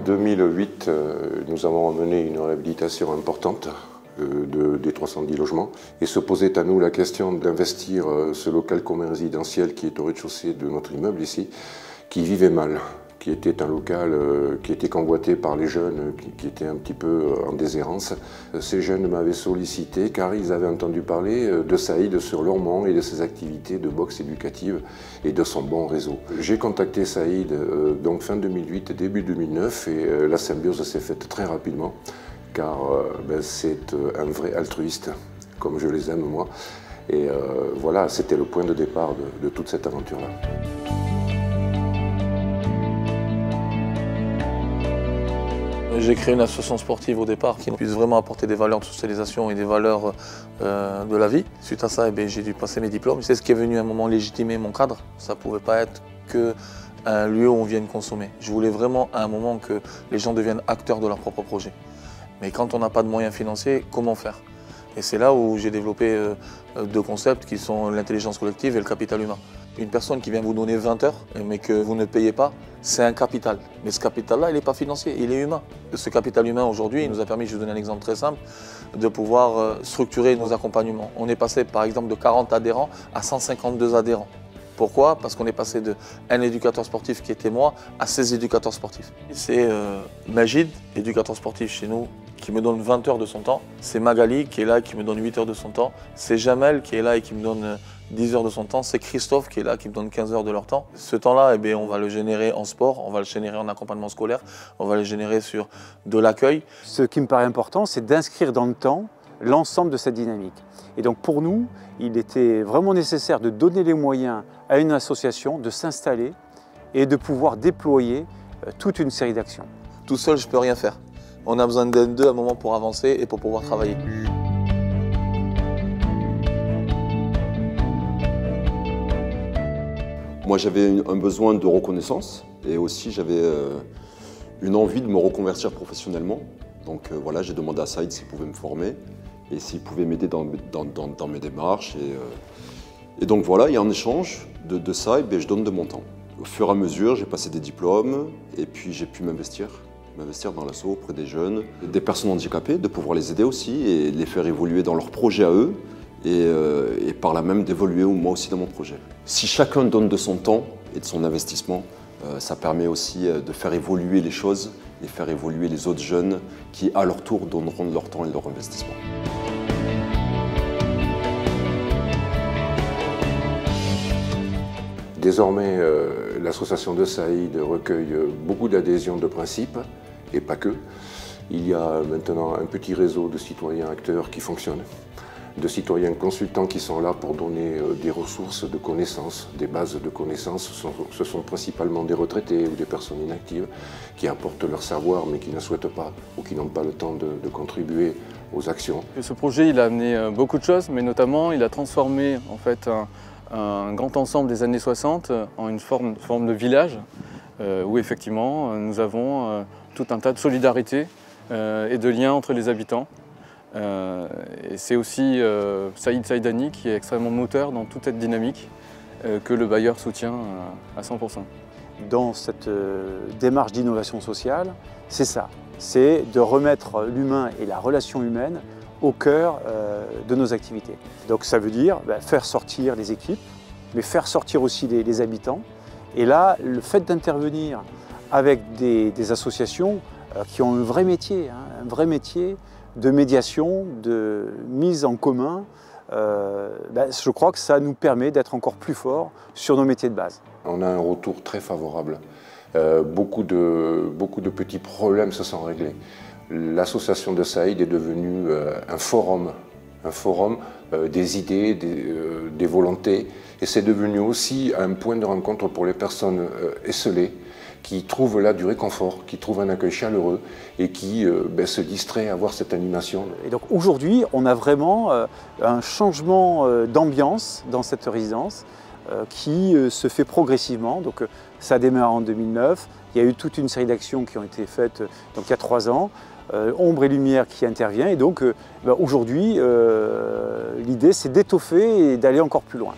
2008, nous avons mené une réhabilitation importante des 310 logements et se posait à nous la question d'investir ce local commun résidentiel qui est au rez-de-chaussée de notre immeuble ici, qui vivait mal, qui était un local qui était convoité par les jeunes qui étaient un petit peu en déshérence. Ces jeunes m'avaient sollicité car ils avaient entendu parler de Saïd sur Lormont et de ses activités de boxe éducative et de son bon réseau. J'ai contacté Saïd donc fin 2008 et début 2009 et la symbiose s'est faite très rapidement car c'est un vrai altruiste, comme je les aime moi. Et voilà, c'était le point de départ de toute cette aventure-là. J'ai créé une association sportive au départ qui puisse vraiment apporter des valeurs de socialisation et des valeurs de la vie. Suite à ça, j'ai dû passer mes diplômes. C'est ce qui est venu à un moment légitimer mon cadre. Ça ne pouvait pas être qu'un lieu où on vienne consommer. Je voulais vraiment à un moment que les gens deviennent acteurs de leur propre projet. Mais quand on n'a pas de moyens financiers, comment faire? Et c'est là où j'ai développé deux concepts qui sont l'intelligence collective et le capital humain. Une personne qui vient vous donner 20 heures, mais que vous ne payez pas, c'est un capital. Mais ce capital-là, il n'est pas financier, il est humain. Ce capital humain, aujourd'hui, il nous a permis, je vais vous donner un exemple très simple, de pouvoir structurer nos accompagnements. On est passé, par exemple, de 40 adhérents à 152 adhérents. Pourquoi? Parce qu'on est passé d'un éducateur sportif qui était moi à 16 éducateurs sportifs. C'est Majid, éducateur sportif chez nous, qui me donne 20 heures de son temps. C'est Magali qui est là, qui me donne 8 heures de son temps. C'est Jamel qui est là et qui me donne 10 heures de son temps. C'est Christophe qui est là, qui me donne 15 heures de leur temps. Ce temps-là, on va le générer en sport, on va le générer en accompagnement scolaire, on va le générer sur de l'accueil. Ce qui me paraît important, c'est d'inscrire dans le temps l'ensemble de cette dynamique. Et donc pour nous, il était vraiment nécessaire de donner les moyens à une association de s'installer et de pouvoir déployer toute une série d'actions. Tout seul, je ne peux rien faire. On a besoin d'être deux à un moment pour avancer et pour pouvoir travailler. Moi, j'avais un besoin de reconnaissance et aussi j'avais une envie de me reconvertir professionnellement. Donc voilà, j'ai demandé à Saïd s'il pouvait me former et s'il pouvait m'aider dans mes démarches. Et donc voilà, et en échange de ça, je donne de mon temps. Au fur et à mesure, j'ai passé des diplômes et puis j'ai pu m'investir dans l'asso auprès des jeunes, des personnes handicapées, de pouvoir les aider aussi et les faire évoluer dans leurs projets à eux et par là même d'évoluer moi aussi dans mon projet. Si chacun donne de son temps et de son investissement, ça permet aussi de faire évoluer les choses et faire évoluer les autres jeunes qui, à leur tour, donneront de leur temps et de leur investissement. Désormais, l'association de Saïd recueille beaucoup d'adhésions de principe, et pas que. Il y a maintenant un petit réseau de citoyens acteurs qui fonctionne, de citoyens consultants qui sont là pour donner des ressources de connaissances, des bases de connaissances. Ce sont principalement des retraités ou des personnes inactives qui apportent leur savoir mais qui ne souhaitent pas ou qui n'ont pas le temps de contribuer aux actions. Ce projet il a amené beaucoup de choses, mais notamment il a transformé en fait un grand ensemble des années 60 en une forme de village où effectivement nous avons tout un tas de solidarité et de liens entre les habitants. Et c'est aussi Saïd Saïdani qui est extrêmement moteur dans toute cette dynamique que le bailleur soutient à 100%. Dans cette démarche d'innovation sociale, c'est ça, c'est de remettre l'humain et la relation humaine au cœur de nos activités. Donc ça veut dire faire sortir les équipes, mais faire sortir aussi les habitants. Et là, le fait d'intervenir avec des associations qui ont un vrai métier de médiation, de mise en commun, je crois que ça nous permet d'être encore plus forts sur nos métiers de base. On a un retour très favorable. Beaucoup de petits problèmes se sont réglés. L'association de Saïd est devenue un forum des idées, des volontés. Et c'est devenu aussi un point de rencontre pour les personnes esselées qui trouvent là du réconfort, qui trouvent un accueil chaleureux et qui se distraient à voir cette animation. Et donc aujourd'hui, on a vraiment un changement d'ambiance dans cette résidence qui se fait progressivement. Donc ça a démarré en 2009, il y a eu toute une série d'actions qui ont été faites donc, il y a 3 ans. Ombre et Lumière qui intervient et donc aujourd'hui l'idée c'est d'étoffer et d'aller encore plus loin.